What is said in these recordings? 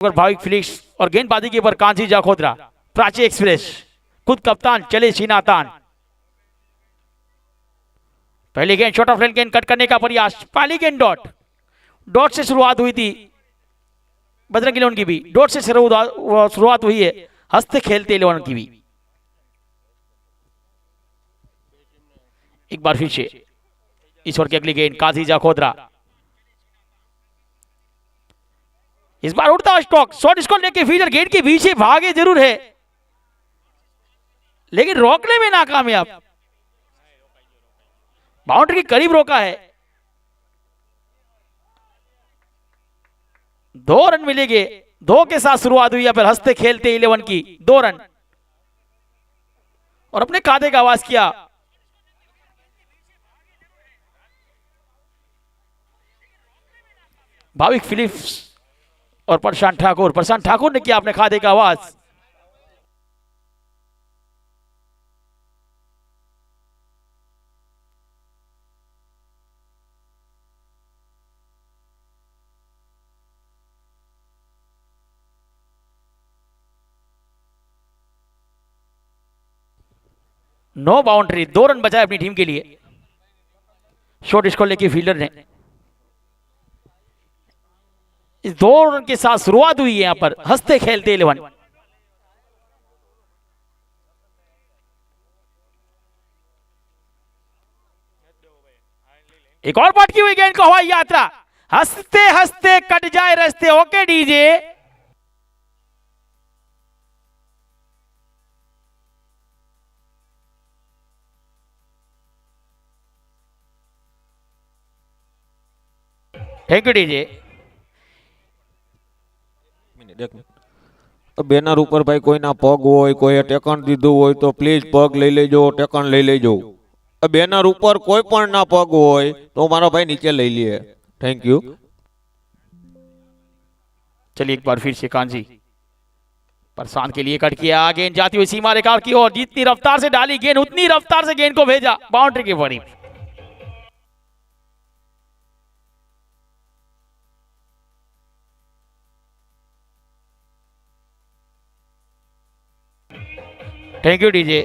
Bhavik Felix और गेंदबाजी के ऊपर कांची जाखोदरा, प्राची एक्सप्रेस, खुद कप्तान चले सीनातान। पहली गेंद शॉर्ट ऑफ रेंज गेंद कट करने का प्रयास, पहली गेंद डॉट से शुरुआत हुई थी बजरंग इलेवन की भी, डॉट से शुरुआत हुई है हंसते खेलते इलेवन की भी। एक बार फिर से इस ओवर की अगली गेंद काजी जाखोदरा, इस बार उड़ता स्टॉक, शॉट इसको लेके फील्डर गेंद के पीछे भागे जरूर है लेकिन रोकने में नाकामयाब, बाउंड्री के करीब रोका है। 2 रन मिलेंगे, 2 के साथ शुरुआत हुई है फिर हंसते खेलते 11 की 2 रन और अपने खाते का आवाज किया। भाविक फिलिप्स और प्रशांत ठाकुर ने किया अपने खाते का आवाज। नो बाउंड्री, 2 रन बचाए अपनी टीम के लिए। शॉट इसको लेके फील्डर ने, इस 2 रन के साथ शुरुआत हुई है यहां पर हंसते खेलते 11। एक और पटकी हुई गेंद को हवाई यात्रा, हंसते हंसते कट जाए रास्ते। Okay DJ, thank you DJ. Banner ઉપર ભાઈ કોઈના પગ હોય, કોઈએ ટેકણ દીધું હોય તો પ્લીઝ પગ લઈ લેજો, ટેકણ લઈ લેજો। બેનર ઉપર કોઈ પણ ના પગ હોય તો મારો ભાઈ નીચે લઈ લે। Thank you. चलिए एक बार फिर से कांजी प्रशांत के लिए कट किया, गेंद जाती हुई सीमा रेखा की ओर, जितनी रफ्तार से डाली गेंद उतनी रफ्तार से गेंद को भेजा बाउंड्री के करीब। Thank you DJ.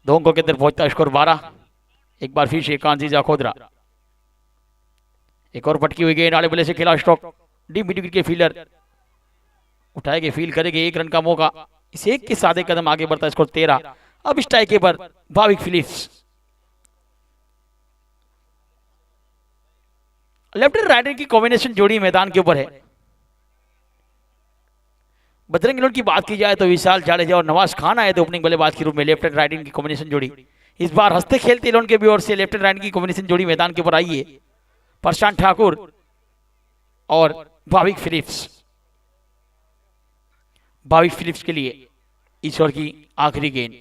दो अंकों के अंदर पहुंचता स्कोर 12। एक बार फिर से कांजी जाखोदरा, एक और पटकी हुई गेंद आड़े बल्ले से खेला स्ट्रोक, डीप मिड विकेट के फील्डर उठाएंगे, फील करेंगे, 1 रन का मौका। इस एक के साथ एक कदम आगे बढ़ता स्कोर 13। अब स्ट्राइक के पर Bhavik Phillips, left and right की कॉम्बिनेशन जोड़ी मैदान के ऊपर है। बजरंग इलेवन की बात की जाए तो विशाल जाडेजा और नवाज खान आए थे ओपनिंग बल्लेबाज के रूप में, लेफ्ट एंड राइट की कॉम्बिनेशन जोड़ी। इस बार हंसते खेलते इलेवन के भी ओर से लेफ्ट एंड राइट की कॉम्बिनेशन जोड़ी मैदान के ऊपर आई है, प्रशांत ठाकुर और भाविक फिलिप्स। भाविक फिलिप्स के लिए इस ओवर की आखिरी गेंद,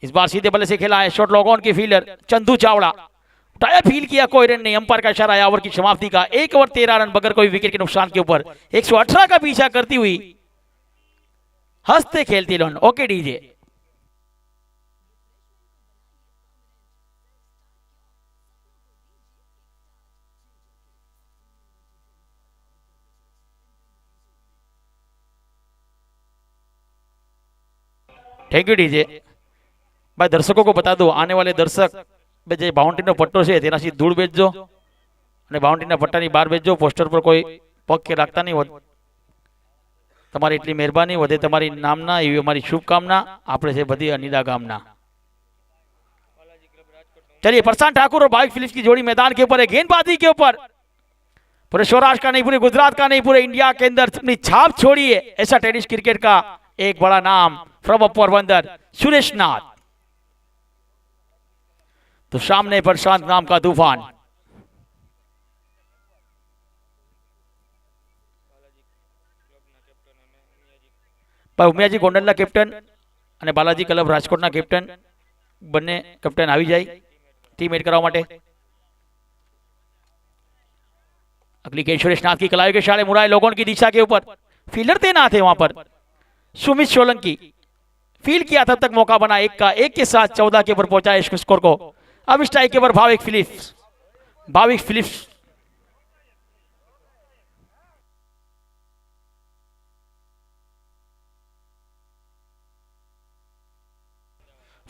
इस बार सीधे बल्ले से खेला है, शॉट लॉग ऑन के फील्डर चंदू चावड़ा उठाया, फील किया, कोई रन नहीं, अंपायर का इशारा आया ओवर की समाप्ति का। 1 ओवर 13 रन बगैर कोई विकेट के नुकसान के ऊपर 118 का पीछा करती हुई हंसते खेलते 11। Okay DJ. Thank you DJ. भाई दर्शकों को बता दो, आने वाले दर्शक જે બાઉન્ડ્રીનો પટ્ટો છે તેનાથી દૂર બેસજો અને બાઉન્ડ્રીના પટ્ટાની બહાર બેસજો, પોસ્ટર પર કોઈ પગ કે રાખતા નહીં હોય। તમારી એટલી મહેરબાની, વધે તમારી નામના એવી અમારી શુભકામના, આપણે છે બધી અનિદા ગામના। चलिए प्रशांत ठाकुर और भाविक फिलिप्स की जोड़ी मैदान के ऊपर है, गेंदबाजी के ऊपर पूरे सौराष्ट्र का नहीं, पूरे गुजरात का नहीं, पूरे इंडिया के अंदर अपनी छाप छोड़ी है ऐसा टेनिस क्रिकेट का एक बड़ा नाम फ्रॉम पोरबंदर सुरेश नाथ। तो सामने प्रशांत नाम का तूफान, पर उमियाजी गोंडलना कैप्टन અને બાલાજી ક્લબ રાજકોટના કેપ્ટન બંને કેપ્ટન આવી જાય टीम एड करावा माटे। अगली गेंद सुरेशनाथ की कलाई के इशारे मुराए लोगों की दिशा के ऊपर, फील्डर तैनात थे वहां पर सुमित सोलंकी, फील्ड किया तब तक मौका बना 1 का, 1 के साथ 14 के ऊपर पहुंचा इस स्कोर को। अब स्ट्राइक के ऊपर Bhavik Phillips, Bhavik Phillips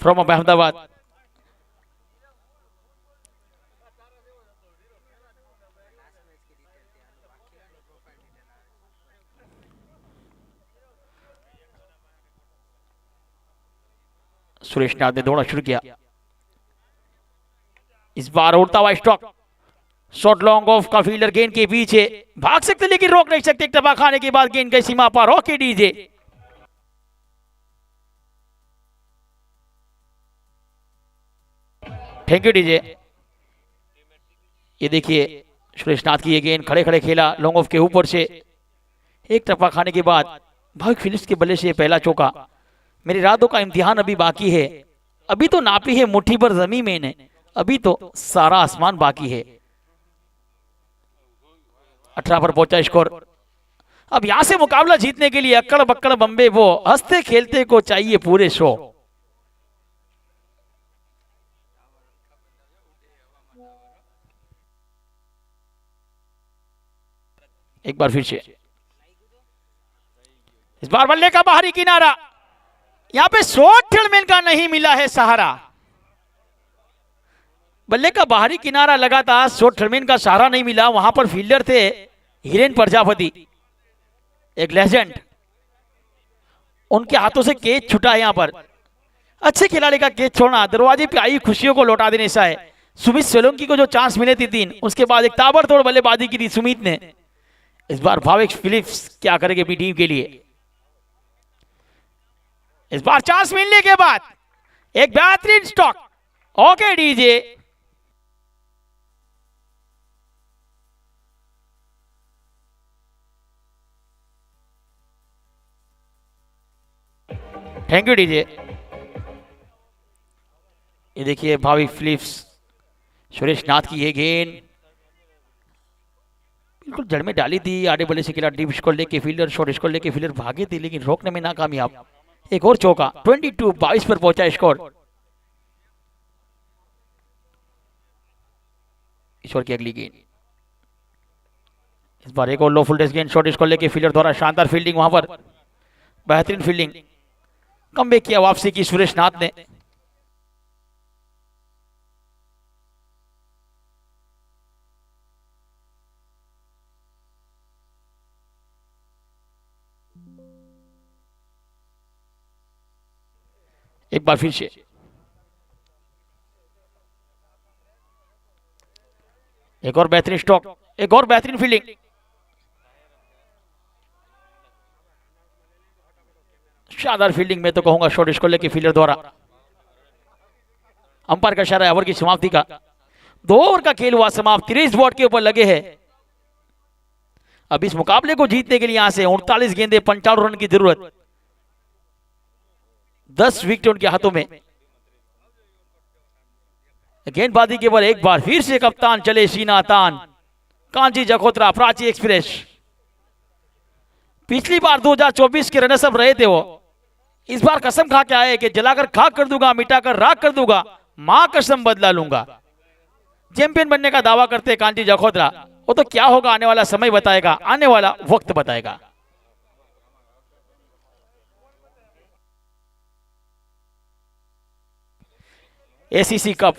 from Ahmedabad. Suresh Nath ने दौड़ना शुरू किया। इस बार उड़ता हुआ स्ट्रोक, शॉट लॉन्ग ऑफ का फील्डर गेंद के पीछे भाग सकते लेकिन रोक नहीं सकते। एक टप्पा खाने के बाद गेंद गई सीमा पर। Okay DJ, thank you DJ. ये देखिए सुरेश नाथ की ये गेंद खड़े खड़े खेला लॉन्ग ऑफ के ऊपर से। एक टप्पा खाने के बाद भाविक फिलिप्स के बल्ले से पहला चौका। मेरे इरादों का इम्तिहान अभी बाकी है। अभी तो नापी है मुट्ठी भर जमीन मैंने, अभी तो सारा आसमान बाकी है। 18 पर पहुंचा स्कोर। अब यहां से मुकाबला जीतने के लिए अक्कड़ बक्कड़ बम्बे वो हंसते खेलते को चाहिए पूरे शो। एक बार फिर से इस बार बल्ले का बाहरी किनारा, यहां पे शॉट थ्रेडमैन का नहीं मिला है सहारा। बल्ले का बाहरी किनारा लगा था, शॉट थ्रेडमैन का सहारा नहीं मिला। वहां पर फील्डर थे हिरेन प्रजापति, एक लेजेंड, उनके हाथों से कैच छूटा है। यहां पर अच्छे खिलाड़ी का कैच छोड़ना दरवाजे पे आई खुशियों को लौटा देने सा है। सुमित सोलंकी को जो चांस मिले थे 3, उसके बाद एक ताबड़तोड़ बल्लेबाजी की थी सुमित ने। इस बार भाविक फिलिप्स क्या करेंगे अपनी टीम के लिए। इस बार चांस मिलने के बाद एक बेहतरीन stock. Okay DJ, thank you DJ. ये देखिए भाविक फिलिप्स, सुरेश नाथ की ये गेंद बिल्कुल जड़ में डाली थी। आड़े बल्ले से खिला डीप स्कोर लेके फील्डर, शॉर्ट स्कोर लेके फील्डर भागे थे लेकिन रोकने में नाकामयाब। एक और चौका। 22 पर पहुंचा स्कोर। ईश्वर की अगली गेंद। इस बार एक और लो फुल गेंद, शॉर्ट स्कोर लेके फील्डर द्वारा शानदार फील्डिंग, वहां पर बेहतरीन फील्डिंग, कमबैक किया वापसी की सुरेश नाथ ने। एक बार फिर से एक और बेहतरीन स्ट्रोक, एक और बेहतरीन फील्डिंग। शानदार फील्डिंग में तो कहूंगा शॉर्ट स्कोर लेके फील्डर द्वारा। अंपायर का इशारा है ओवर की समाप्ति का। 2 ओवर का खेल हुआ समाप्त, 30 बॉट के ऊपर लगे हैं। अब इस मुकाबले को जीतने के लिए यहां से 39 गेंदे 55 रन की जरूरत। 10 विकेट उनके हाथों में। गेंदबाजी के ऊपर एक बार फिर से कप्तान चले सीना तान। कांची जखोत्रा, प्राची एक्सप्रेस। पिछली बार 2024 के रनर्स अप रहे थे वो। इस बार कसम खा के आए कि जलाकर खाक कर दूंगा, मिटाकर राख कर दूंगा, मां कसम बदला लूंगा। चैंपियन बनने का दावा करते कांची जखोत्रा। वो तो क्या होगा आने वाला समय बताएगा, आने वाला वक्त बताएगा। एसीसी कप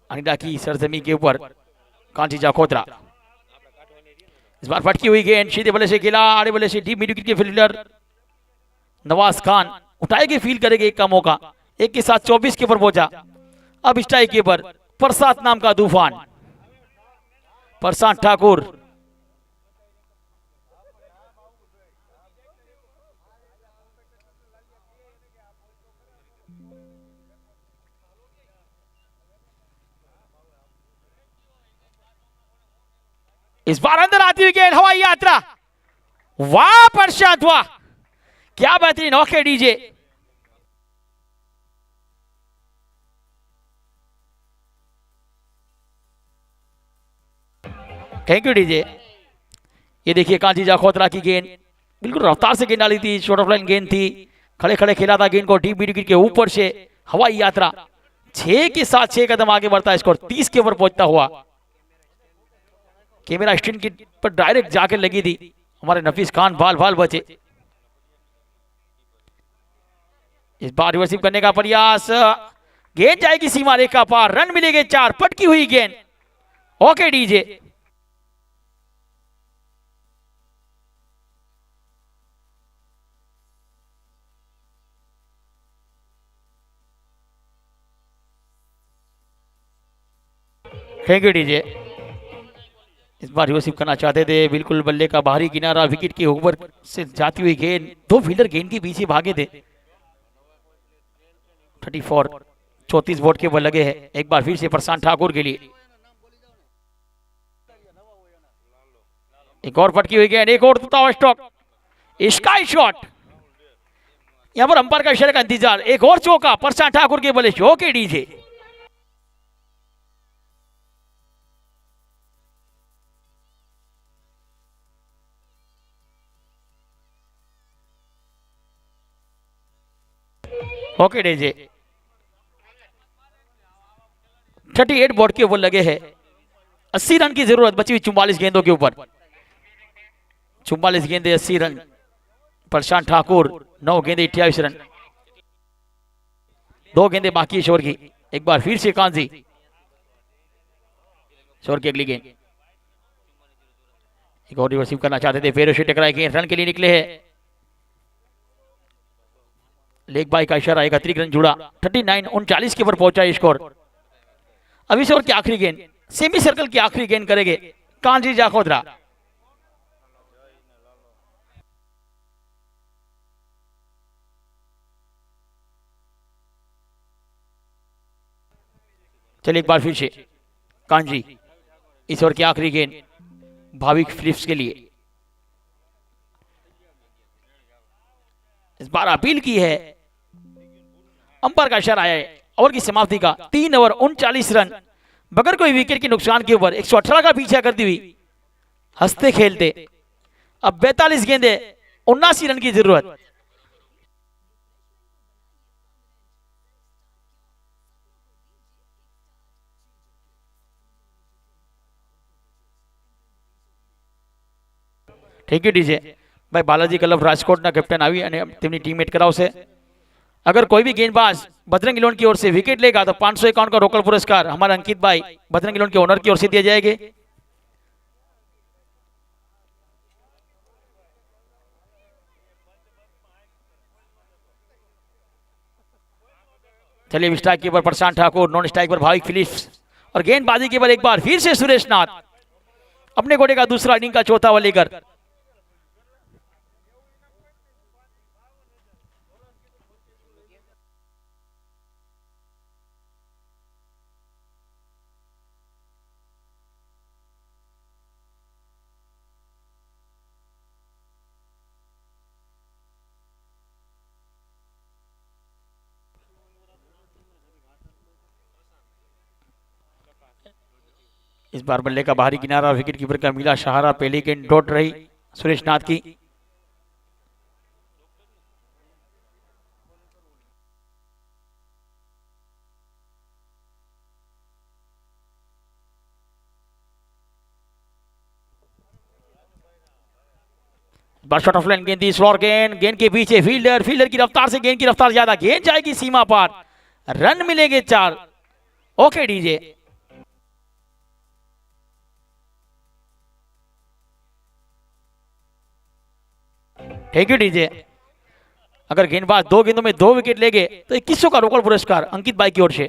अनिडा की सरजमी के ऊपर कांची जखोत्रा। इस बार फटकी हुई गेंद सीधे बल्ले से खेला, आड़े बल्ले से डीप मिड विकेट के फील्डर नवाज खान उठाएगी, फील करेंगे एक का मौका। एक के साथ 24 के ऊपर पहुंचा। अब स्ट्राइक के ऊपर प्रसाद नाम का तूफान, प्रशांत ठाकुर। इस बार अंदर आती हुई गेंद, हवाई यात्रा। वाह प्रशांत, वाह क्या बेहतरीन। Okay DJ, thank you DJ. ये देखिए कांची जखोत्रा की गेंद बिल्कुल रफ्तार से गेंद डाली थी, शॉर्ट ऑफ लाइन गेंद थी। खड़े खड़े खेला था गेंद को डीप विकेट के ऊपर से। हवाई यात्रा 6 के साथ 6 कदम आगे बढ़ता है स्कोर 30 के ऊपर पहुंचता हुआ। कैमरा स्टैंड की पर डायरेक्ट जाकर लगी थी हमारे नफीस खान, बाल बाल बचे। इस बार रिवर्सिव करने का प्रयास, गेंद जाएगी सीमा रेखा पार, रन मिलेंगे 4, पटकी हुई गेंद। Okay DJ, thank you DJ. इस बार रिवर्सिव करना चाहते थे, बिल्कुल बल्ले का बाहरी किनारा, विकेट के ऊपर से जाती हुई गेंद, 2 फील्डर गेंद के पीछे भागे थे। 34 34 वोट के बल लगे हैं। एक बार फिर से प्रशांत ठाकुर के लिए एक और पटकी हुई गेंद, एक और टूटा स्टॉक, स्काई शॉट। यहां पर अंपायर का इशारे का इंतजार, एक और चौका प्रशांत ठाकुर के बल्ले। Okay DJ, okay DJ. 38 board के ऊपर लगे हैं। 80 रन की जरूरत बची हुई 44 गेंदों के ऊपर। 44 गेंदे 80 रन। प्रशांत ठाकुर 9 गेंदे 28 रन। 2 गेंदे बाकी है शोर की। एक बार फिर से कांजी, शोर की अगली गेंद, एक और रिवर्सिव करना चाहते थे, पैरों से टकराई गेंद, रन के लिए निकले हैं। लेग बाई का इशारा, एक अतिरिक्त रन जुड़ा। 39 39 के ऊपर पहुंचा स्कोर। अभी से और की आखिरी गेंद, सेमी सर्कल की आखिरी गेंद करेंगे कांजी जाखोदरा। चलिए एक बार फिर से कांजी, इस ओवर की आखिरी गेंद भाविक फिलिप्स के लिए। इस बार अपील की है, अंपायर का इशारा है ओवर की समाप्ति का। 3 ओवर 39 रन, बगैर कोई विकेट के नुकसान के ऊपर 118 का पीछा करती हुई हंसते खेलते अब 42 गेंदे 79 रन की जरूरत। थैंक यू डीजे भाई। बालाजी क्लब राजकोट ना कैप्टन આવી અને તેમની ટીમમેટ કરાવશે। अगर कोई भी गेंदबाज बजरंग इलोन की ओर से विकेट लेगा तो 551 का रोकड़ पुरस्कार हमारे अंकित भाई बजरंग इलोन के ओनर की ओर से दिए जाएंगे। चलिए स्ट्राइक के ऊपर प्रशांत ठाकुर, नॉन स्ट्राइक पर भाविक फिलिप्स और गेंदबाजी के ऊपर एक बार फिर से सुरेश नाथ, अपने घोड़े का दूसरा इनिंग का चौथा ओवर लेकर। इस बार बल्ले का बाहरी किनारा, विकेट कीपर का मिला सहारा, पहली गेंद डॉट रही सुरेश नाथ की। शॉट ऑफ लाइन गेंद दी, स्लोअर गेंद, गेंद के पीछे फील्डर, फील्डर की रफ्तार से गेंद की रफ्तार ज्यादा, गेंद जाएगी सीमा पार, रन मिलेंगे 4। Okay DJ, thank you DJ. अगर गेंदबाज 2 गेंदों में 2 विकेट लेंगे तो 2100 का रोकड़ पुरस्कार अंकित भाई की ओर से।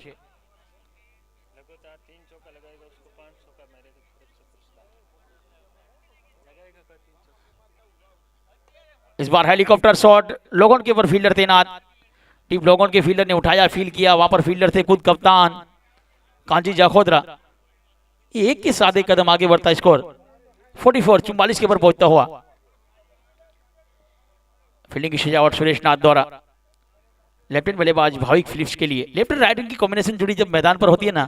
इस बार हेलीकॉप्टर शॉट, लोगों के ऊपर फील्डर तैनात, टीम लोगों के फील्डर ने उठाया, फील किया, वहां पर फील्डर थे खुद कप्तान कांजी जाखोदरा। एक के साथ एक कदम आगे बढ़ता स्कोर 44 44 के ऊपर पहुंचता हुआ। फील्डिंग की सजावट सुरेश नाथ द्वारा। लेफ्ट हैंड बल्लेबाज भाविक फिलिप्स के लिए। लेफ्ट एंड राइट हैंड की कॉम्बिनेशन जुड़ी जब मैदान पर होती है ना,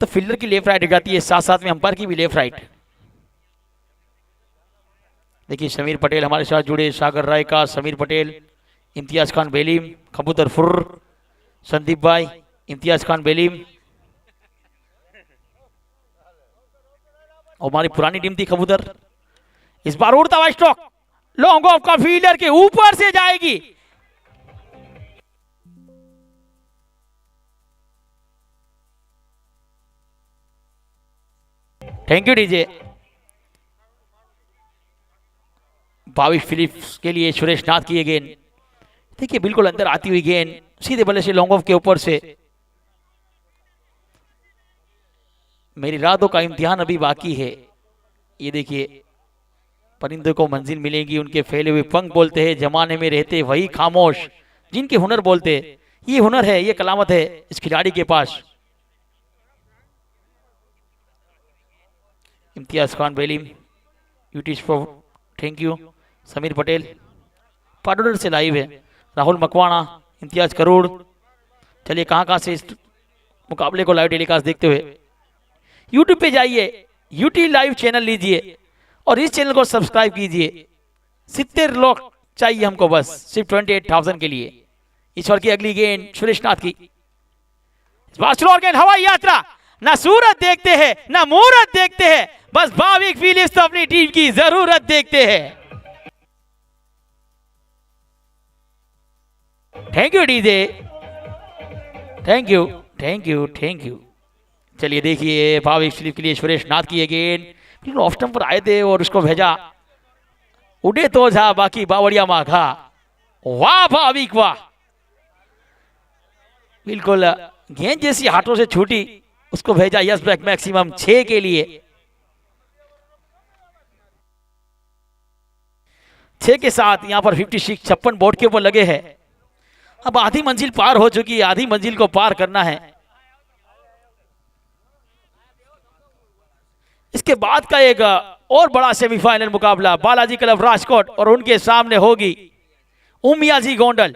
तो फील्डर की लेफ्ट राइट हो जाती है, साथ साथ में अंपायर की भी लेफ्ट राइट। देखिए समीर पटेल हमारे साथ जुड़े, सागर राय का, समीर पटेल, इम्तियाज खान बेलीम, कबूतर फुर्र, संदीप भाई, इम्तियाज खान बेलीम, हमारी पुरानी टीम थी कबूतर। इस बार उड़ता हुआ स्ट्रोक लॉन्ग ऑफ का फील्डर के ऊपर से जाएगी। Thank you DJ. Bhavik Phillips के लिए सुरेश नाथ की गेंद, देखिए बिल्कुल अंदर आती हुई गेंद सीधे बल्ले से लॉन्ग ऑफ के ऊपर से। मेरी रातों का इम्तिहान अभी बाकी है। ये देखिए परिंदों को मंजिल मिलेगी, उनके फैले हुए पंख बोलते हैं, जमाने में रहते वही खामोश जिनके हुनर बोलते। ये हुनर है, ये कलामत है इस खिलाड़ी के पास। इम्तियाज खान बेलीम, यूटीज प्रो, थैंक यू। समीर पटेल पाटोडर से लाइव है। राहुल मकवाना, इम्तियाज करोड़। चलिए कहाँ से इस मुकाबले को लाइव टेलीकास्ट देखते हुए यूट्यूब पे जाइए, यूटी लाइव चैनल लीजिए और इस चैनल को सब्सक्राइब कीजिए। 70 लोग चाहिए हमको बस, सिर्फ 28,000 के लिए। ईश्वर की अगली गेंद सुरेश नाथ की, गेंद हवाई यात्रा। ना सूरत देखते हैं ना मुहूर्त देखते हैं, बस भाविक फिलिप्स तो अपनी टीम की जरूरत देखते हैं। Thank you DJ, thank you thank you thank you. चलिए देखिए भाविक फिलिप्स के लिए सुरेश नाथ की गेंद, बिल्कुल ऑफ स्टंप पर आए थे और उसको भेजा। उड़े तो जा बाकी बावड़िया माघा। वाह भाविक वाह, बिल्कुल गेंद जैसी हाथों से छूटी, उसको भेजा यस बैक मैक्सिमम 6 के लिए। 6 के साथ यहां पर 56 बोर्ड के ऊपर लगे हैं। अब आधी मंजिल पार हो चुकी है, आधी मंजिल को पार करना है। इसके बाद का एक और बड़ा सेमीफाइनल मुकाबला बालाजी क्लब राजकोट और उनके सामने होगी उमियाजी गोंडल।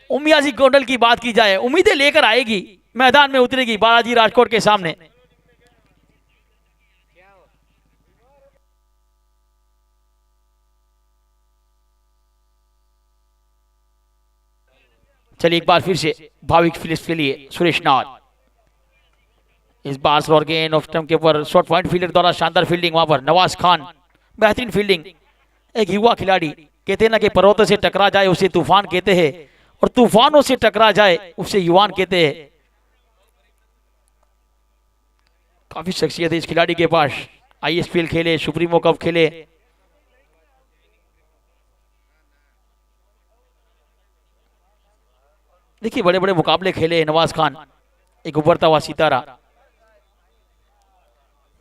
उमियाजी गोंडल की बात की जाए, उम्मीदें लेकर आएगी, मैदान में उतरेगी बालाजी राजकोट के सामने। चलिए एक बार फिर से भाविक फिलिप्स के लिए सुरेश नाथ। इस बार स्लोअर गेंद ऑफ स्टंप के ऊपर शॉर्ट पॉइंट फील्डर द्वारा शानदार फील्डिंग, वहां पर नवाज खान बेहतरीन फील्डिंग। एक युवा खिलाड़ी, कहते हैं ना कि पर्वतों से टकरा जाए उसे तूफान कहते हैं और तूफानों से टकरा जाए उसे युवान कहते हैं। काफी शख्सियत है इस खिलाड़ी के पास, आईएसपीएल खेले, सुप्रीमो कप खेले। देखिए बड़े बड़े मुकाबले खेले नवाज खान, एक उभरता हुआ सितारा।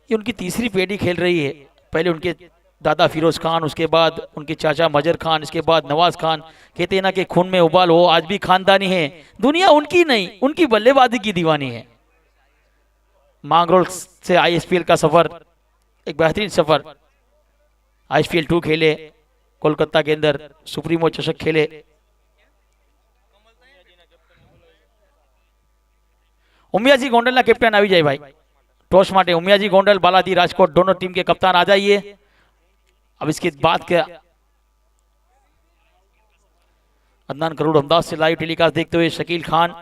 ये उनकी तीसरी पीढ़ी खेल रही है। पहले उनके दादा फिरोज खान, उसके बाद उनके चाचा मजर खान, इसके बाद नवाज खान। कहते हैं ना कि खून में उबाल हो, आज भी खानदानी है। दुनिया उनकी नहीं, उनकी बल्लेबाजी की दीवानी है। मांगरोल से आईएसपीएल का सफर, एक बेहतरीन सफर। आईएसपीएल 2 खेले, कोलकाता के अंदर सुप्रीमो चषक खेले। उमियाजी गोंडल ना कैप्टन આવી જાય भाई। टॉस माटे उमियाजी गोंडल, बालाजी राजकोट दोनों टीम के कप्तान आ जाइए। अब इसके बाद क्या, अदनान करोड़ अहमदाबाद से लाइव टेलीकास्ट देखते हुए शकील खान।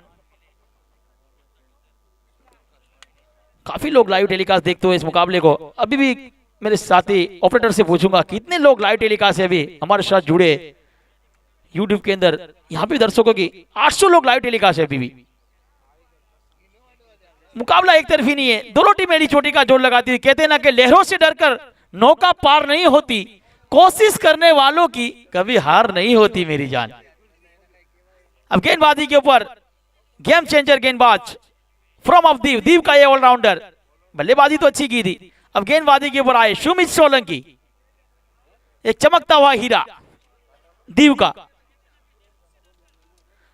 काफी लोग लाइव टेलीकास्ट देखते हुए इस मुकाबले को। अभी भी मेरे साथी ऑपरेटर से पूछूंगा कितने लोग लाइव टेलीकास्ट से अभी हमारे साथ जुड़े यूट्यूब के अंदर। यहाँ पे दर्शकों की 800 लोग लाइव टेलीकास्ट है अभी भी। मुकाबला एक तरफी नहीं है, दोनों टीम एड़ी चोटी का जोर लगाती हुई। कहते हैं ना कि लहरों से डरकर नौका पार नहीं होती, कोशिश करने वालों की कभी हार नहीं होती मेरी जान। अब गेंदबाजी के ऊपर गेम चेंजर गेंदबाज फ्रॉम ऑफ दीव, दीव का ये ऑलराउंडर, बल्लेबाजी तो अच्छी की थी। अब गेंदबाजी के ऊपर आए सुमित सोलंकी, एक चमकता हुआ हीरा दीव का।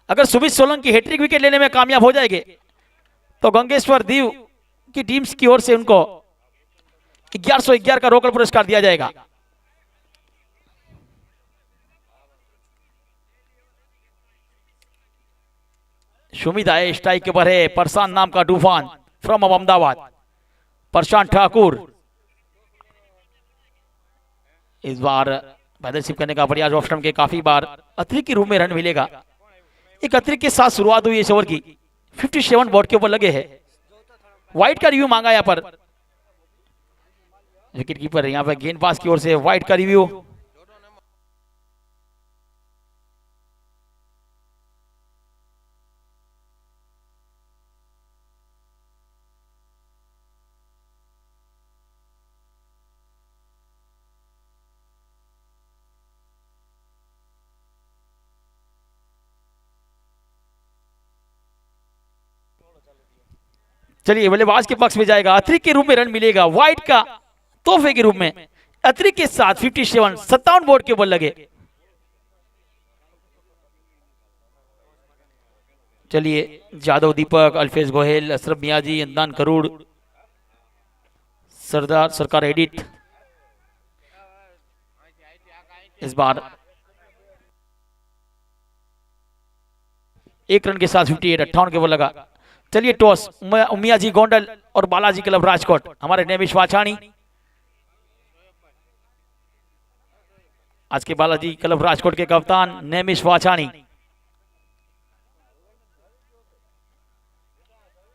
अगर सुमित सोलंकी हैट्रिक विकेट लेने में कामयाब हो जाएंगे तो गंगेश्वर दीव की टीम की ओर से उनको 1111 का रोकड़ पुरस्कार दिया जाएगा। सुमित आए स्ट्राइक के ऊपर है, परसान नाम का तूफान फ्रॉम अहमदाबाद, प्रशांत ठाकुर। इस बार बैदरशिप करने का प्रयास ऑफ स्टंप के, काफी बार अतिरिक्त के रूप में रन मिलेगा। एक अतिरिक्त के साथ शुरुआत हुई इस ओवर की। 57 बोर्ड के ऊपर लगे हैं। वाइट का रिव्यू मांगा यहाँ पर विकेट कीपर, यहाँ पर गेंद पास की ओर से वाइट का रिव्यू। चलिए बल्लेबाज के पक्ष में जाएगा, अतिरिक्त के रूप में रन मिलेगा वाइट का तोहफे के रूप में। अतिरिक्त के साथ 57 बोर्ड के ऊपर लगे। चलिए जादव दीपक, अल्फेज गोहेल, अशरफ मियाजी, अदनान करूड़, सरदार सरकार एडिट। इस बार एक रन के साथ 58 के ऊपर लगा। चलिए टॉस उमियाजी गोंडल और बालाजी क्लब राजकोट, हमारे नेमिश वाछाणी। आज के बालाजी क्लब राजकोट के कप्तान नेमिश वाछाणी।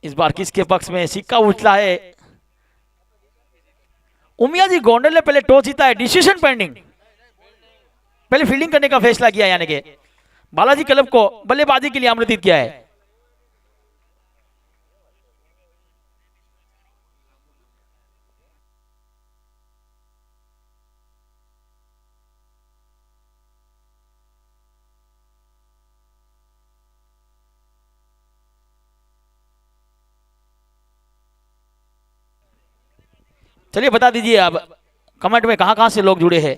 इस बार किसके पक्ष में सिक्का उछला है? उमियाजी गोंडल ने पहले टॉस जीता है, डिसीजन पेंडिंग। पहले फील्डिंग करने का फैसला किया, यानी कि बालाजी क्लब को बल्लेबाजी के लिए आमंत्रित किया है। चलिए बता दीजिए आप कमेंट में कहां कहां से लोग जुड़े हैं।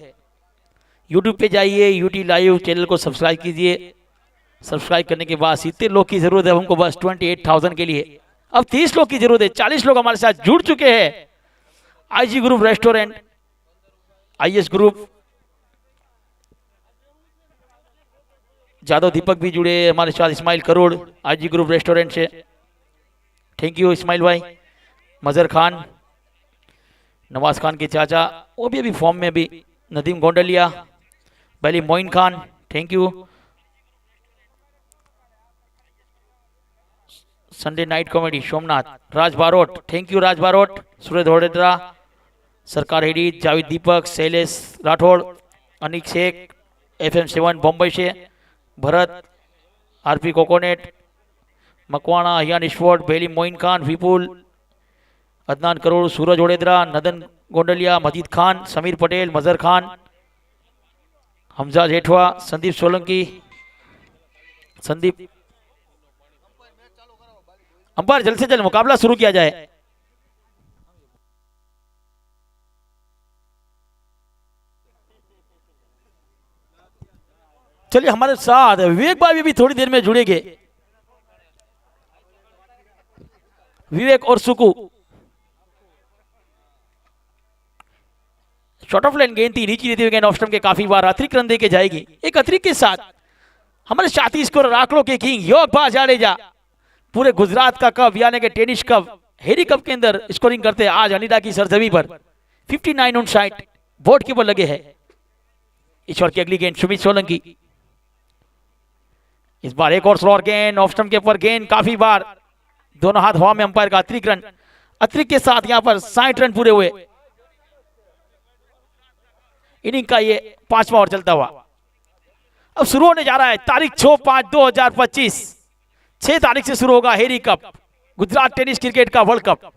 यूट्यूब पे जाइए, यूटी लाइव चैनल को सब्सक्राइब कीजिए। सब्सक्राइब करने के बाद 70 लोग की जरूरत है हमको, बस 28,000 के लिए। अब 30 लोग की जरूरत है, 40 लोग हमारे साथ जुड़ चुके हैं। IG group restaurant, IS group, Jadav Deepak भी जुड़े हमारे साथ, Ismail Karod IG group restaurant से। थैंक यू इस्माइल भाई। मजहर खान, नवाज खान के चाचा, वो भी अभी फॉर्म में भी। नदीम गोंडलिया, पहले Moin Khan, thank you. Sunday night comedy Somnath, Raj Barot, thank you Raj Barot. Suraj Dhodedra, Sarkar Hedi, Javed Deepak, Shailesh Rathod, Anik Shaikh, FM7 Bombay से, भरत, आरपी कोकोनेट, मकवाणा, हियान इश्वोट, बेली मोइन खान, विपुल, अदनान करोड़, सूरज ओडेद्रा, नदन गोंडलिया, मजीद खान, समीर पटेल, मजहर खान, हमजा जेठवा, संदीप सोलंकी, संदीप। अंपायर जल्द से जल्द मुकाबला शुरू किया जाए। चलिए हमारे साथ विवेक भाई भी थोड़ी देर में जुड़ेंगे। विवेक और सुकू। शॉर्ट ऑफ लाइन गेंद थी, नीचे देते हुए गेंद ऑफ स्टंप के काफी बार अतिरिक्त रन देके जाएगी। एक अतिरिक्त के साथ हमारे साथी स्कोर आंकड़ों के किंग योगपाल जाडेजा, पूरे गुजरात का कप यानी कि टेनिस कप हेरी कप के अंदर स्कोरिंग करते हैं आज अनिडा की सरजमी पर। 59 ऑन साइड बोर्ड के ऊपर लगे हैं। ईश्वर की अगली गेंद सुमित सोलंकी। इस बार एक और स्लोअर गेंद ऑफ स्टंप के ऊपर, गेंद काफी बार दोनों हाथ हवा में, अंपायर का अतिरिक्त रन। अतिरिक्त के साथ यहां पर 60 रन पूरे हुए। इनिंग का ये 5वां ओवर चलता हुआ अब शुरू होने जा रहा है। तारीख 6/5/2025, 6 तारीख से शुरू होगा हेरी कप, गुजरात टेनिस क्रिकेट का world cup.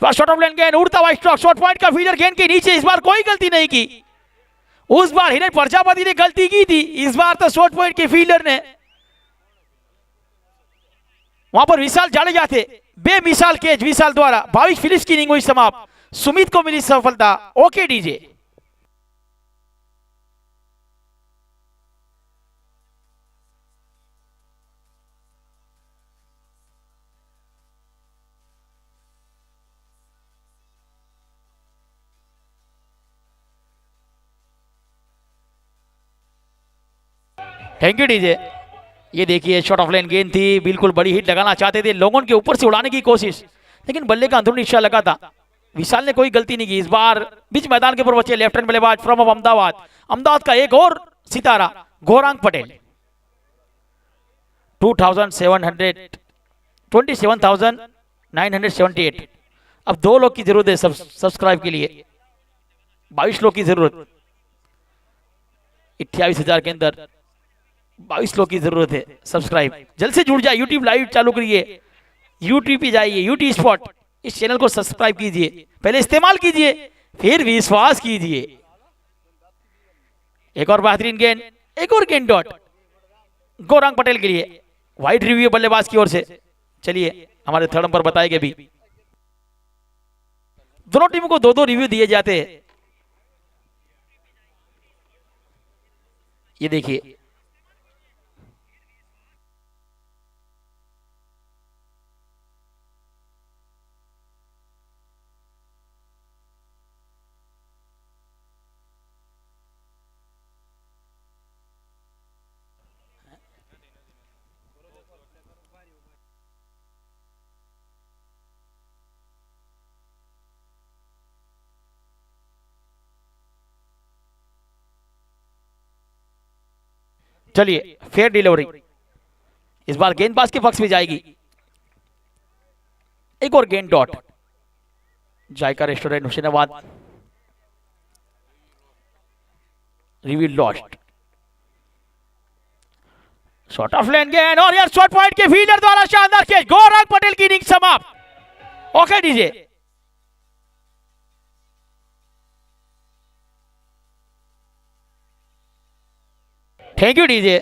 Short of line गेंद, उड़ता हुआ स्ट्रोक, शॉर्ट पॉइंट का फील्डर गेंद के नीचे। इस बार कोई गलती नहीं की। उस बार हिरेन प्रजापति ने गलती की थी, इस बार तो शॉर्ट पॉइंट के फील्डर ने। वहां पर विशाल जाडेजा थे, बेमिसाल कैच विशाल द्वारा। 22 फिलिप्स की इनिंग हुई समाप्त, सुमित को मिली सफलता। Okay DJ. Thank you DJ. ये देखिए शॉर्ट ऑफ लाइन गेंद थी, बिल्कुल बड़ी हिट लगाना चाहते थे, लोगों के ऊपर से उड़ाने की कोशिश, लेकिन बल्ले का अंदरूनी हिस्सा लगा था। विशाल ने कोई गलती नहीं की। इस बार बीच मैदान के ऊपर बचे लेफ्ट हैंड बल्लेबाज फ्रॉम अहमदाबाद, अहमदाबाद का एक और सितारा गौरांग पटेल। 27,978। अब 2 लोग की जरूरत है सब्सक्राइब के लिए, 22 लोग की जरूरत, 28,000 के अंदर 22 लोग की जरूरत है सब्सक्राइब। जल्द से जुड़ जाए, यूट्यूब लाइव चालू करिए, यूट्यूब पे जाइए, यूट्यूब स्पॉट, इस चैनल को सब्सक्राइब कीजिए, पहले इस्तेमाल कीजिए फिर विश्वास कीजिए। एक और बेहतरीन गेंद, एक और गेंद डॉट गौरांग पटेल के लिए, वाइड रिव्यू बल्लेबाज की ओर से। चलिए हमारे थर्ड अंपर बताएंगे भी, दोनों टीमों को 2-2 रिव्यू दिए जाते हैं। ये देखिए चलिए फेयर डिलीवरी इस बार गेंदबाज के पक्ष में जाएगी। एक और गेंद dot, Zaika restaurant Husainabad, review lost. Shot off लेन गेंद और यार शॉट पॉइंट के फील्डर द्वारा शानदार कैच, गौरांग पटेल की इनिंग समाप्त। Okay DJ, thank you DJ.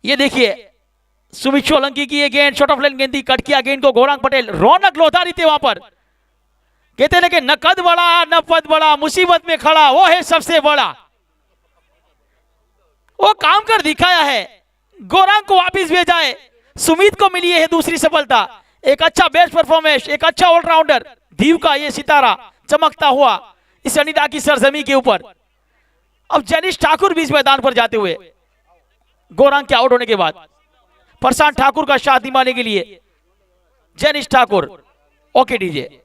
ये देखिए सुमित सोलंकी की ये गेंद, शॉट ऑफ लेन गेंद थी, कट किया गेंद को गौरांग पटेल, रौनक लोधारी थे वहां पर। कहते हैं कि न कद बड़ा न पद बड़ा, मुसीबत में खड़ा वो है सबसे बड़ा। वो काम कर दिखाया है, गौरांग को वापिस भेजा है, सुमित को मिली है दूसरी सफलता। एक अच्छा बेस्ट परफॉर्मेंस, एक अच्छा ऑलराउंडर, दीव का ये सितारा चमकता हुआ इस अनिता की सरजमी के ऊपर। अब जैनिश ठाकुर भी इस मैदान पर जाते हुए, गौरांग के आउट होने के बाद प्रशांत ठाकुर का साथ निभाने के लिए Jainish Thakur. Okay DJ,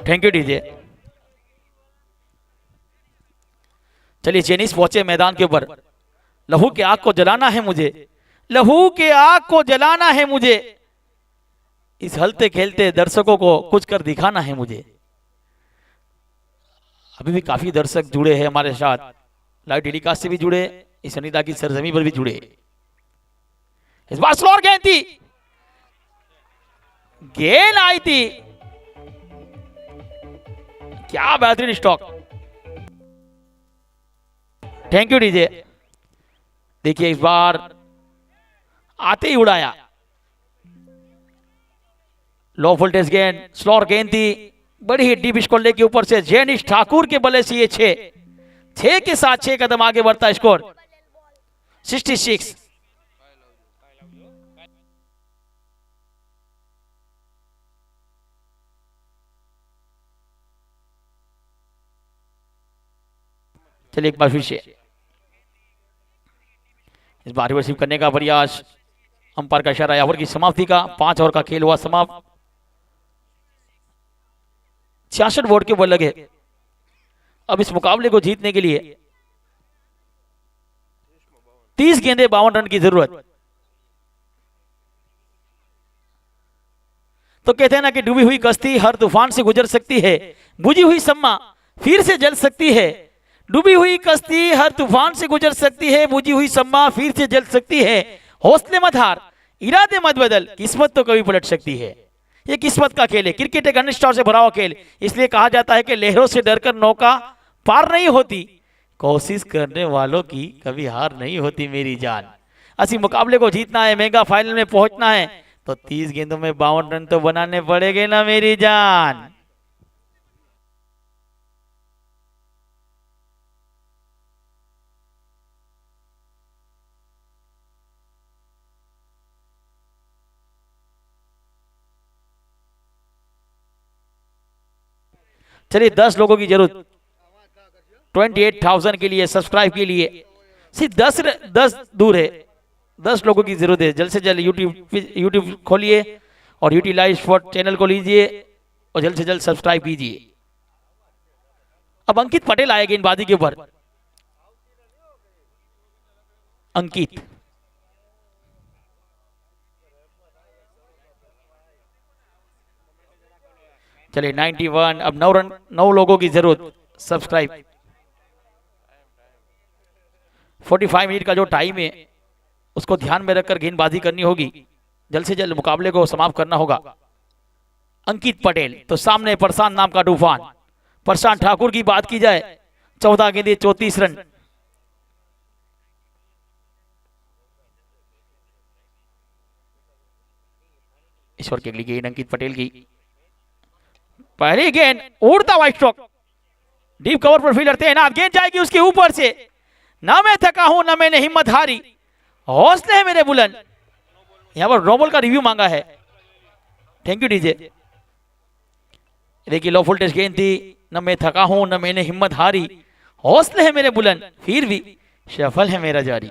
thank you DJ. चलिए जेनिस पहुंचे मैदान के ऊपर, लहू के आग को जलाना है मुझे, लहू के आग को जलाना है मुझे, इस हलते खेलते दर्शकों को कुछ कर दिखाना है मुझे। अभी भी काफी दर्शक जुड़े हैं हमारे साथ, लाइव टेलीकास्ट से भी जुड़े, इस अनिता की सरजमी पर भी जुड़े। इस बार स्लोअर गेंद थी, गेंद आई थी, क्या बेहतरीन स्टॉक। Thank you DJ. देखिए इस बार आते ही उड़ाया, लो वोल्टेज गेंद, स्लोअर गेंद थी, बड़ी ही डीप स्कोर के ऊपर से जैनिश ठाकुर के बल्ले से ये 6 के साथ 6 कदम आगे बढ़ता स्कोर 66। चलिए एक बार फिर से इस बार रिसीव करने का प्रयास, अंपायर का इशारा, ओवर की समाप्ति का, 5 ओवर का खेल हुआ समाप्त। 66 वोट के बॉल लगे। अब इस मुकाबले को जीतने के लिए 30 गेंदे 52 रन की जरूरत। तो कहते हैं ना कि डूबी हुई कश्ती हर तूफान से गुजर सकती है, बुझी हुई शम्मा फिर से जल सकती है। डूबी हुई कश्ती हर तूफान से गुजर सकती है, बुझी हुई शम्मा फिर से जल सकती है। हौसले मत हार, इरादे मत बदल, किस्मत तो कभी पलट सकती है। ये किस्मत का खेल है, क्रिकेट एक अनिश्चितता से भरा हुआ खेल, इसलिए कहा जाता है कि लहरों से डरकर नौका पार नहीं होती, कोशिश करने वालों की कभी हार नहीं होती मेरी जान। असली मुकाबले को जीतना है, मेगा फाइनल में पहुंचना है, तो 30 गेंदों में 52 रन तो बनाने पड़ेंगे ना मेरी जान। चलिए 10 लोगों की जरूरत 28,000 के लिए सब्सक्राइब के लिए, सिर्फ 10 दूर है। 10 लोगों की जरूरत है। जल्द से जल्द यूट्यूब खोलिए और यूटिलाइज स्पोर्ट चैनल को लीजिए और जल्द से जल्द सब्सक्राइब कीजिए। अब अंकित पटेल आए गेंदबाजी के ऊपर। अंकित चलिए 91। अब 9 रन, 9 लोगों की जरूरत। सब्सक्राइब 45 मिनट का जो टाइम है उसको ध्यान में रखकर गेंदबाजी करनी होगी। जल्द से जल्द मुकाबले को समाप्त करना होगा। अंकित पटेल तो सामने प्रशांत नाम का तूफान। प्रशांत ठाकुर की बात की जाए 14 गेंदे 34 रन। ईश्वर की अगली गेंद अंकित पटेल की। पहली गेंद उड़ता हुआ स्ट्रोक, डीप कवर पर फील्डर तैनात, गेंद जाएगी उसके ऊपर से। ना मैं थका हूं ना मैंने हिम्मत हारी, हौसले है मेरे बुलंद। यहां पर नो बॉल का रिव्यू मांगा है। Thank you DJ. देखिए लो वोल्टेज गेंद थी। न मैं थका हूं न मैंने हिम्मत हारी, हौसले है मेरे बुलंद, फिर भी सफल है मेरा जारी।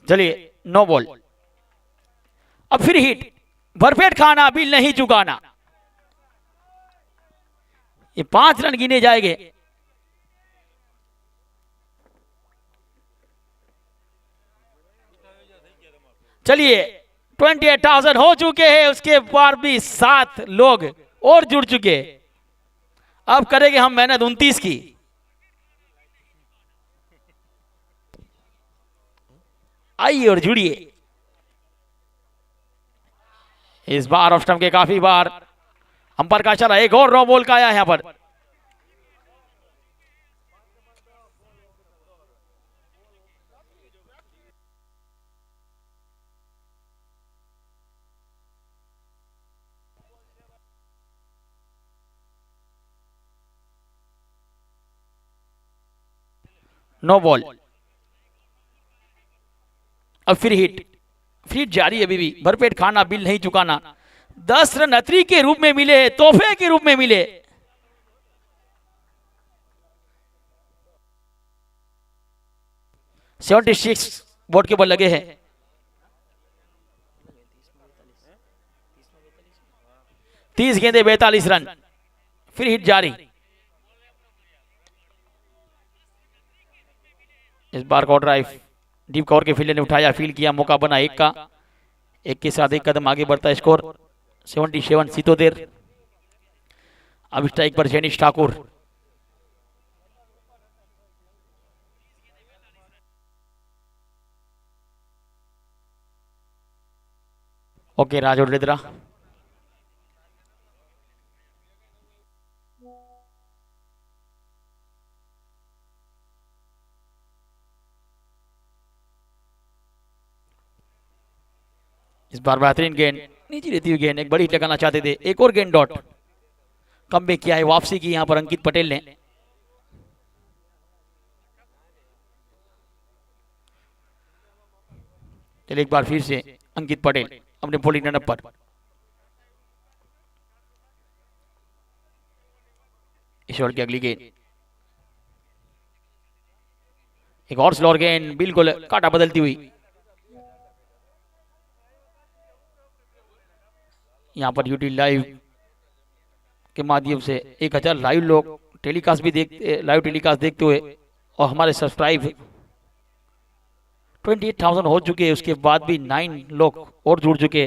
चलिए नो बॉल। अब फिर हिट, भरपेट खाना बिल नहीं चुकाना। ये 5 रन गिने जाएंगे। चलिए 28,000 हो चुके हैं, उसके बाद भी 7 लोग और जुड़ चुके। अब करेंगे हम मेहनत 29 की। आइए और जुड़िए। इस बार ऑफ स्टंप के काफी बार अंपायर का चला, एक और नो बॉल का आया यहां पर। No ball. अब फिर हिट, फिर जारी है अभी भी। भरपेट खाना बिल नहीं चुकाना। 10 रन अतरी के रूप में मिले, तोहफे के रूप में मिले। सेवेंटी 76 बोर्ड के बल लगे हैं। 30 गेंदे 42 रन। फिर हिट जारी। इस बार को ड्राइव डीप कवर के फील्डर ने उठाया, फील्ड किया, मौका बना 1 का। 1 के साथ 1 कदम आगे बढ़ता है स्कोर 77 सीतोदेर। अब स्ट्राइक पर जेनिश ठाकुर। ओके राज और लेदरा। इस बार बेहतरीन गेंद, नीचे रहती हुई गेंद, एक बड़ी हिट लगाना चाहते थे। एक और गेंद डॉट, कम बैक किया है, वापसी की यहां पर अंकित पटेल ने। चलिए एक बार फिर से अंकित पटेल अपने बॉलिंग रनअप पर। ईश्वर की अगली गेंद, एक और स्लोअर गेंद, बिल्कुल काटा बदलती हुई। यहां पर यूटी लाइव के माध्यम से 1000 लाइव लोग टेलीकास्ट भी देखते, लाइव टेलीकास्ट देखते हुए, और हमारे सब्सक्राइब 28,000 हो चुके हैं। उसके बाद भी 9 लोग और जुड़ चुके।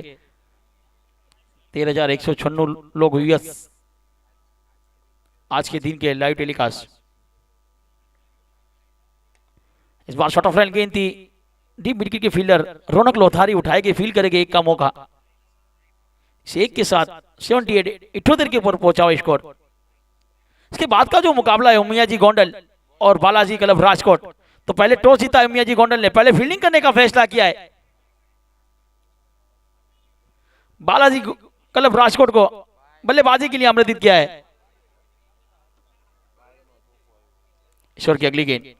13,196 लोग यूएस आज के दिन के लाइव टेलीकास्ट। इस बार शॉर्ट ऑफ लाइन गेंद थी, डीप मिड के फील्डर रौनक लोथारी उठाएंगे, फील करेंगे एक का मौका। इस एक के साथ 78 के ऊपर पहुंचा हुआ स्कोर। इसके बाद का जो मुकाबला है उमिया जी गोंडल और बालाजी क्लब राजकोट, तो पहले टॉस जीता उमिया जी गोंडल ने, पहले फील्डिंग करने का फैसला किया है। बालाजी क्लब राजकोट को बल्लेबाजी के लिए आमंत्रित किया है। ईश्वर की अगली गेंद,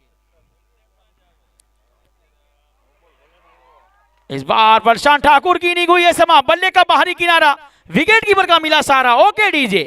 इस बार प्रशांत ठाकुर की इनिंग हुई है समा, बल्ले का बाहरी किनारा, विकेट कीपर का मिला सहारा। Okay DJ,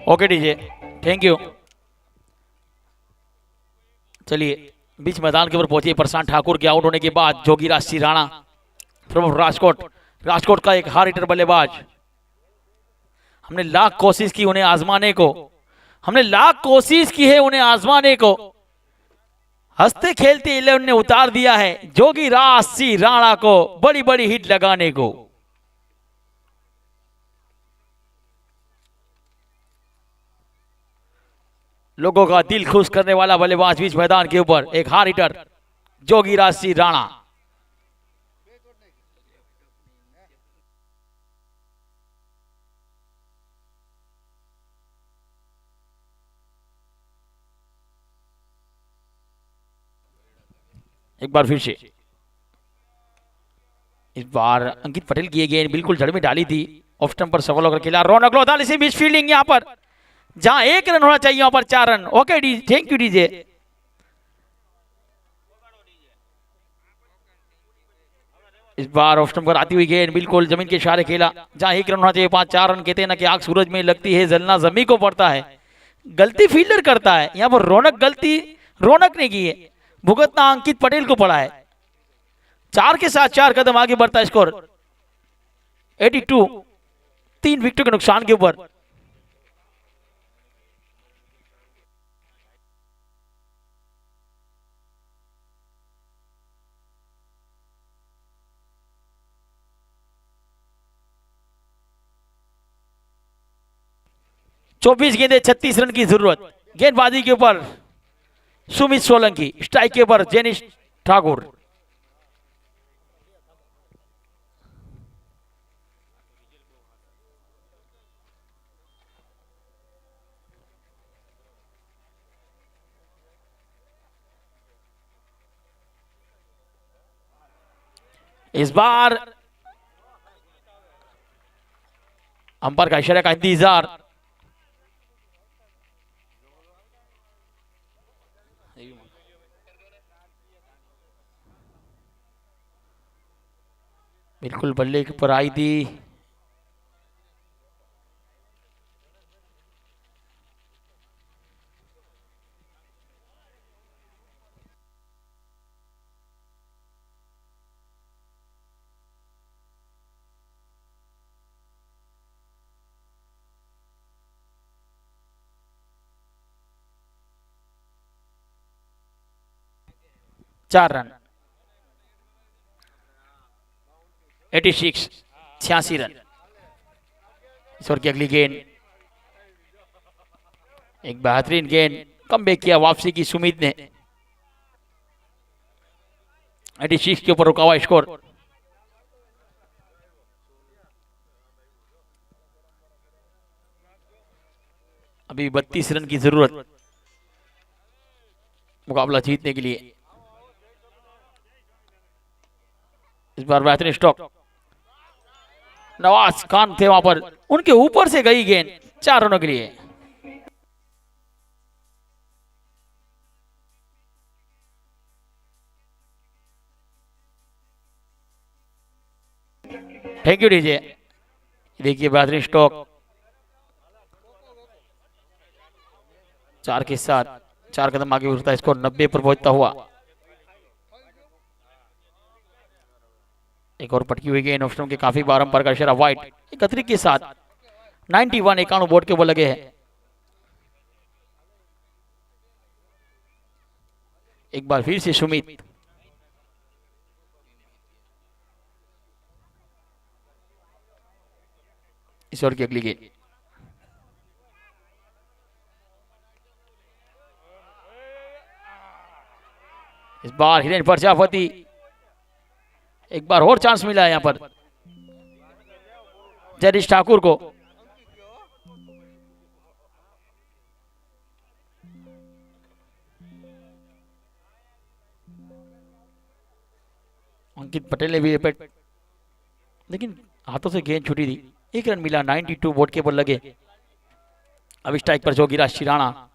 okay DJ, thank you. चलिए बीच मैदान के ऊपर पहुंचे प्रशांत ठाकुर के आउट होने के बाद जोगीराज सिंह राणा फ्रॉम राजकोट, राजकोट का एक हार्ड हिटर बल्लेबाज। हमने लाख कोशिश की उन्हें आजमाने को, हमने लाख कोशिश की है उन्हें आजमाने को, हंसते खेलते 11 ने उतार दिया है जोगीराज सिंह राणा को बड़ी बड़ी हिट लगाने को। लोगों का दिल खुश करने वाला बल्लेबाज बीच मैदान के ऊपर एक हार्ड हिटर जोगीराज सिंह राणा। एक बार फिर से, इस बार अंकित पटेल की गेंद बिल्कुल जड़ में डाली थी, ऑफ स्टंप पर सफल होकर खेला रौनक लोधाली से बीच फील्डिंग, यहां पर जहां 1 रन होना चाहिए वहां पर 4 run. Okay D, thank you DJ. इस बार ऑफ स्टंप पर आती हुई गेंद बिल्कुल जमीन के इशारे खेला, जहां 1 रन होना चाहिए 5-4 रन। कहते हैं ना कि आग सूरज में लगती है, जलना जमी को पड़ता है। गलती फील्डर करता है, यहां पर रौनक गलती रौनक ने की है, भुगतना अंकित पटेल को पड़ा है। 4 के साथ 4 कदम आगे बढ़ता है स्कोर 82, 3 विकेटों के नुकसान के ऊपर। चौबीस गेंदे 36 रन की जरूरत। गेंदबाजी के ऊपर सुमित सोलंकी, स्ट्राइक के ऊपर जेनिश ठाकुर। इस बार अंपायर का इशारा का इंतजार, बिल्कुल बल्ले के ऊपर आई थी। चार रन, 86, 86 रन। ईश्वर की अगली गेंद, एक बेहतरीन गेंद, कमबैक किया वापसी की सुमित ने। 86 के ऊपर रुका हुआ स्कोर। अभी 32 रन की जरूरत मुकाबला जीतने के लिए। इस बार बेहतरीन स्टॉक, नवाज खान थे वहां पर, उनके ऊपर से गई गेंद 4 रनों के लिए। Thank you DJ. देखिए बेहतरीन स्ट्रोक, 4 के साथ 4 कदम आगे उठता है, स्कोर 90 पर पहुंचता हुआ। एक और पटकी हुई गेंद ऑप्शन के काफी बार अंपायर का इशारा वाइड, 31 के साथ 91 91 बोर्ड के ऊपर लगे हैं। एक बार फिर से सुमित, इस ओवर की अगली गेंद, इस बार हिरेन प्रजापति, एक बार और चांस मिला है यहां पर जयदीश ठाकुर को। अंकित पटेल ने भी रिपीट, लेकिन हाथों से गेंद छूटी थी। 1 रन मिला, 92 बोर्ड के ऊपर लगे। अब स्ट्राइक पर जो गिरा शिराणा,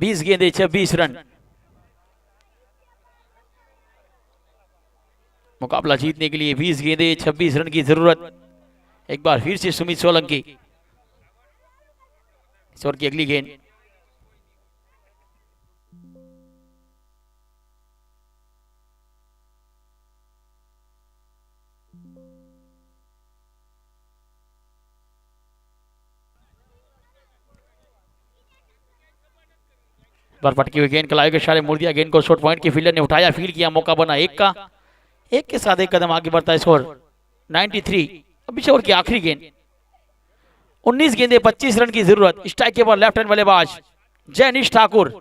बीस गेंदे 26 रन। मुकाबला जीतने के लिए 20 गेंदे 26 रन की जरूरत। एक बार फिर से सुमित सोलंकी, इस ओवर की अगली गेंद, बार पटकी हुई गेंद कलाई के इशारे मोड़ दिया गेंद को, शॉर्ट पॉइंट के फील्डर ने उठाया, फील्ड किया, मौका बना 1 का। 1 के साथ 1 कदम आगे बढ़ता है स्कोर 93। अब इस ओवर की आखिरी गेंद, 19 गेंदे 25 रन की जरूरत। स्ट्राइक के बाद लेफ्ट हैंड बल्लेबाज जयनीश ठाकुर,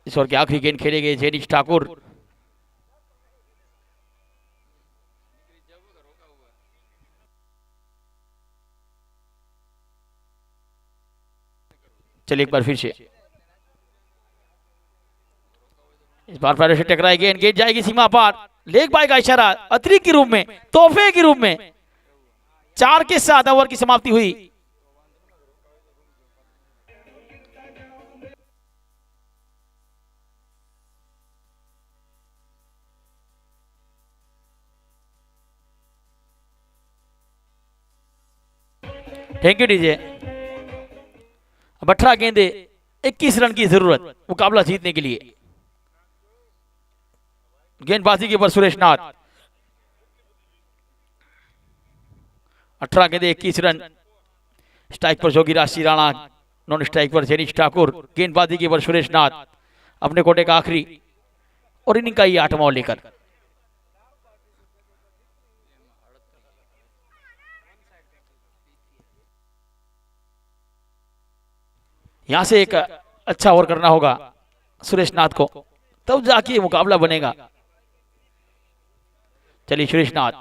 इस ओवर की आखिरी गेंद खेले गए जयनीश ठाकुर। चलिए एक बार फिर से, इस बार पैरों से टकराई गेंद, गेंद जाएगी सीमा पार, लेग बाय का इशारा अतिरिक्त के रूप में, तोहफे के रूप में। 4 के साथ ओवर की समाप्ति हुई। Thank you DJ. अब 18 गेंदे 21 रन की जरूरत मुकाबला जीतने के लिए। गेंदबाजी के ऊपर सुरेश नाथ, 18 गेंदे 21 रन। स्ट्राइक पर जोगी राशि राणा, नॉन स्ट्राइक पर जयनीश ठाकुर। गेंदबाजी के ऊपर सुरेश नाथ, अपने कोटे का आखिरी और इनिंग का ये 8वां ओवर लेकर। यहां से एक अच्छा ओवर करना होगा सुरेश नाथ को, तब जाके ये मुकाबला बनेगा। चलिए सुरेश नाथ,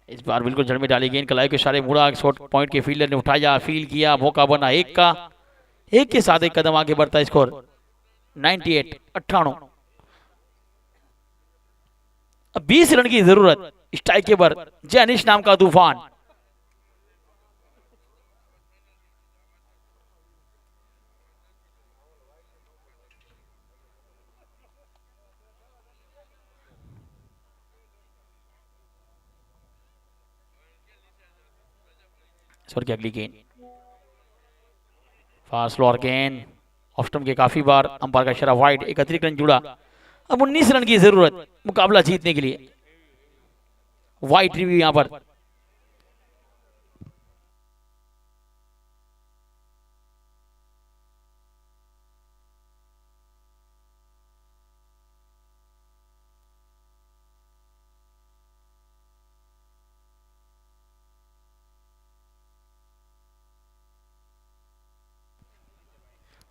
इस बार बिल्कुल जड़ में डाली गेंद, कलाई के इशारे मुड़ा, शॉर्ट पॉइंट के फील्डर ने उठाया, फील्ड किया, मौका बना 1 का। 1 के साथ 1 कदम आगे बढ़ता है स्कोर 98। अब 20 रन की जरूरत। स्ट्राइक के पर जयनीश नाम का तूफान, स्वर की अगली गेंद, फास्ट स्लोअर गेंद, ऑफ स्टंप के काफी बार अंपायर का इशारा वाइड, एक अतिरिक्त रन जुड़ा। अब 19 रन की जरूरत मुकाबला जीतने के लिए। वाइड रिव्यू यहां पर,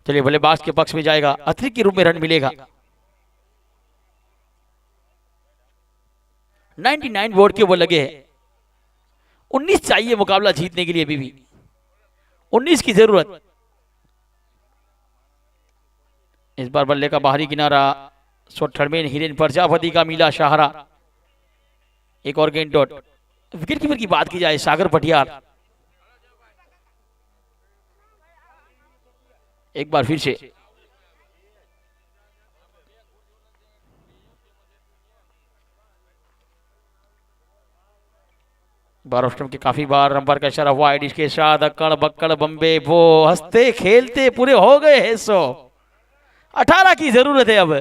चलिए बल्लेबाज के पक्ष में जाएगा, अतिरिक्त के रूप में रन मिलेगा। 99 वोट के वो लगे हैं। 19 चाहिए मुकाबला जीतने के लिए, अभी भी 19 की जरूरत। इस बार बल्ले का बाहरी किनारा, शॉट थर्डमैन हिरेन प्रजापति का मिला सहारा। एक और गेंद डॉट। विकेट कीपर की बात की जाए सागर पटियार, एक बार फिर से बार स्टंप के काफी बार नंबर का इशारा हुआ आइडिश के साथ। अक्कड़ बक्कड़ बम्बे वो हंसते खेलते पूरे हो गए हैं 100। 18 की जरूरत है, अब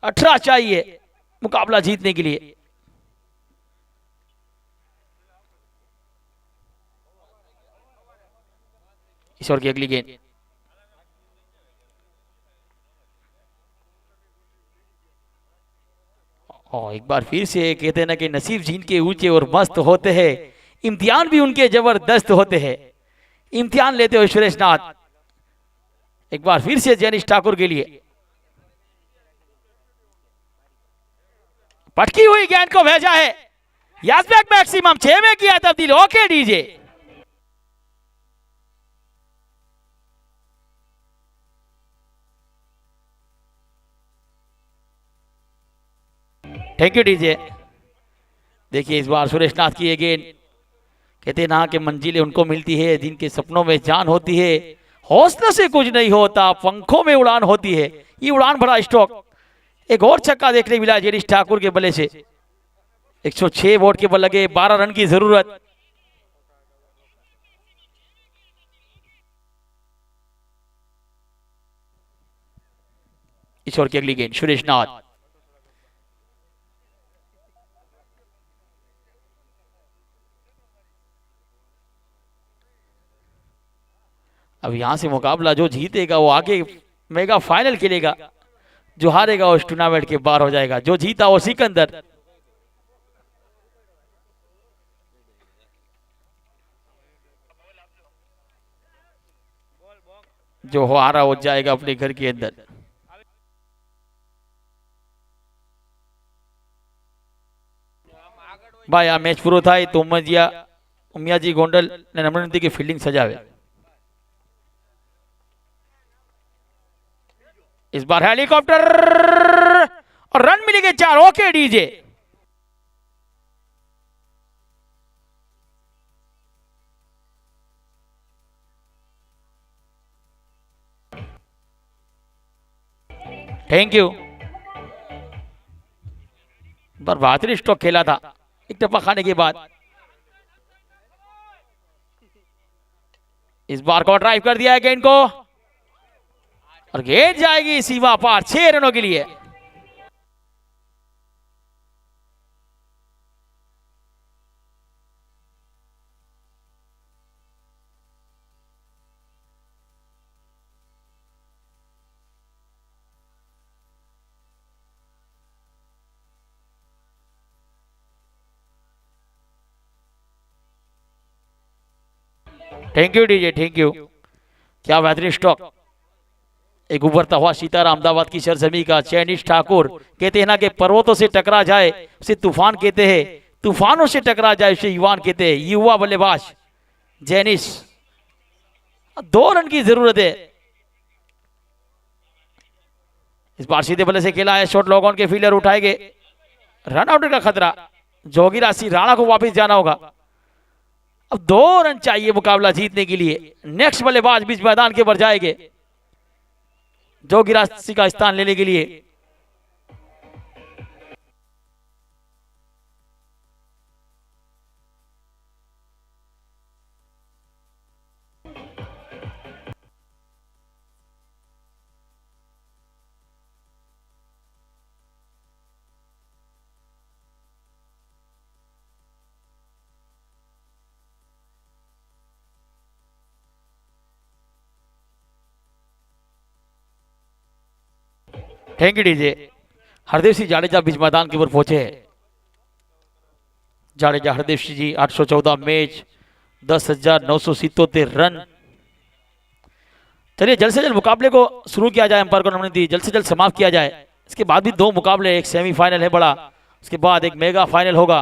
18 चाहिए मुकाबला जीतने के लिए। इस ओवर की अगली गेंद, और एक बार फिर से कहते हैं ना कि नसीब जिनके ऊंचे और मस्त होते हैं, इम्तिहान भी उनके जबरदस्त होते हैं। इम्तिहान लेते हुए सुरेश नाथ, एक बार फिर से जैनिश ठाकुर के लिए पटकी हुई गेंद को भेजा है। यासबैक मैक्सिमम 6 में किया तब्दील। Okay DJ, thank you DJ. देखिए इस बार सुरेश नाथ की ये गेंद, कहते हैं ना कि मंजिलें उनको मिलती है जिनके सपनों में जान होती है। हौसले से कुछ नहीं होता, पंखों में उड़ान होती है। ये उड़ान भरा स्ट्रोक। एक और छक्का देखने मिला जैनिश ठाकुर के बल्ले से। 106 वोट के बल लगे, 12 रन की जरूरत। इस ओवर की अगली गेंद सुरेश नाथ, अब यहां से मुकाबला जो जीतेगा वो आगे मेगा फाइनल खेलेगा, जो हारेगा वो इस टूर्नामेंट के बाहर हो जाएगा। जो जीता वो सिकंदर, जो हारा हो जाएगा अपने घर के अंदर। भाई आ मैच पूरो થાય તો ઉમિયાજી ગોંડલ ને નમ્રતા की फील्डिंग सजावे। इस बार हेलीकॉप्टर और रन मिलेंगे 4। Okay DJ, thank you. पर बेहतरीन स्ट्रोक खेला था एक टप्पा खाने के बाद। इस बार को ड्राइव कर दिया है गेंद को, और गेंद जाएगी सीमा पार 6 रनों के लिए। Thank you DJ, thank you. क्या बेहतरीन स्ट्रोक। एक उभरता हुआ सितारा अहमदाबाद की सरजमी का जैनिश ठाकुर। कहते हैं ना कि पर्वतों से टकरा जाए उसे तूफान कहते हैं, तूफानों से टकरा जाए उसे युवान कहते हैं। युवा बल्लेबाज जैनिश, 2 रन की जरूरत है। इस बार सीधे बल्ले से खेला है, शॉट लॉग ऑन के फील्डर उठाएंगे, रन आउट का खतरा। जोगीराज सिंह राणा को वापस जाना होगा। अब 2 रन चाहिए मुकाबला जीतने के लिए। नेक्स्ट बल्लेबाज बीच मैदान के ऊपर जाएंगे जोगीराज सिंह का स्थान लेने के लिए। Thank you DJ. Hardev Singh Jadeja बीच मैदान के ऊपर पहुंचे हैं। Jadeja Hardev Singh ji 814 match, 10,977 run. चलिए जल्द से जल्द मुकाबले को शुरू किया जाए। अंपायर को नमन दी, जल्द से जल्द समाप्त किया जाए। इसके बाद भी 2 मुकाबले, एक सेमीफाइनल है बड़ा उसके बाद एक मेगा फाइनल होगा।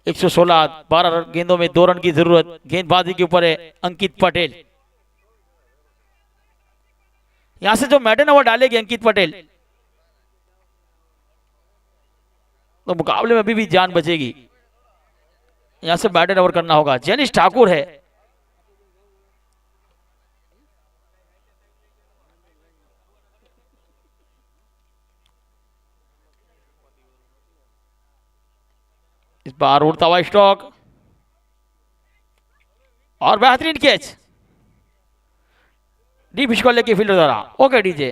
116, 12 गेंदों में 2 रन की जरूरत। गेंदबाजी के ऊपर है अंकित पटेल। यहां से जो मैडन ओवर डालेगी अंकित पटेल, तो मुकाबले में अभी भी जान बचेगी। यहां से बैटन ओवर करना होगा। जेनिश ठाकुर है। इस बार उड़ता हुआ स्ट्रोक और बेहतरीन कैच डीप पिच को लेके फील्डर द्वारा। Okay DJ,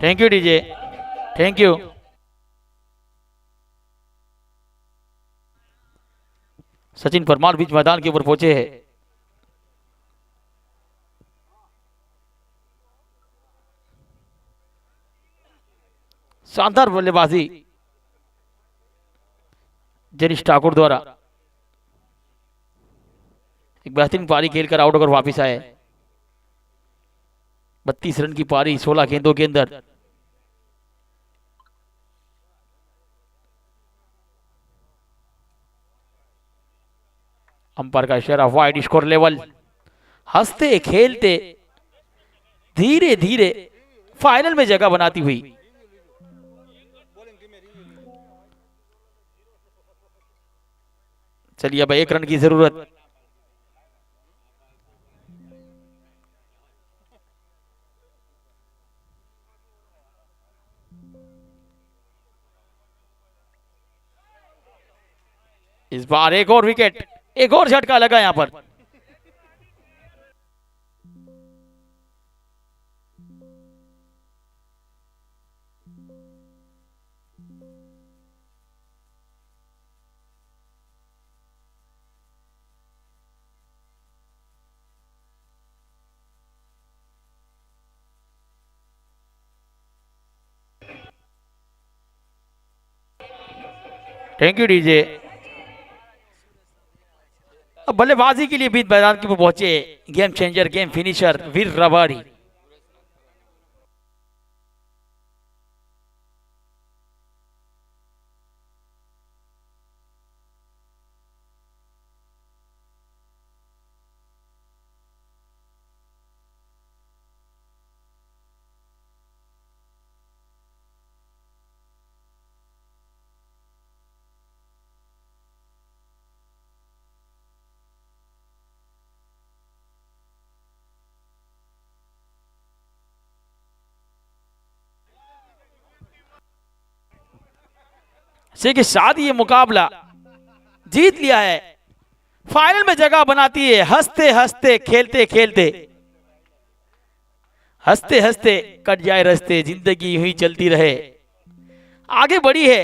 thank you DJ, thank you. Sachin Parmar बीच मैदान के ऊपर पहुंचे हैं। शानदार बल्लेबाजी जनीश ठाकुर द्वारा। एक बेहतरीन पारी खेलकर आउट होकर वापिस आए। 32 रन की पारी 16 गेंदों के अंदर। अंपायर का इशारा, वाइड स्कोर लेवल। हंसते खेलते धीरे धीरे फाइनल में जगह बनाती हुई चलिए अब 1 रन की जरूरत। इस बार एक और विकेट, एक और झटका लगा यहां पर। Thank you DJ. अब बल्लेबाजी के लिए भी मैदान के ऊपर पहुंचे गेम चेंजर, गेम फिनिशर वीर रबारी। के साथ ये मुकाबला जीत लिया है। फाइनल में जगह बनाती है। हंसते हंसते खेलते खेलते, हंसते हंसते कट जाए रास्ते, जिंदगी यूं ही चलती रहे। आगे बढ़ी है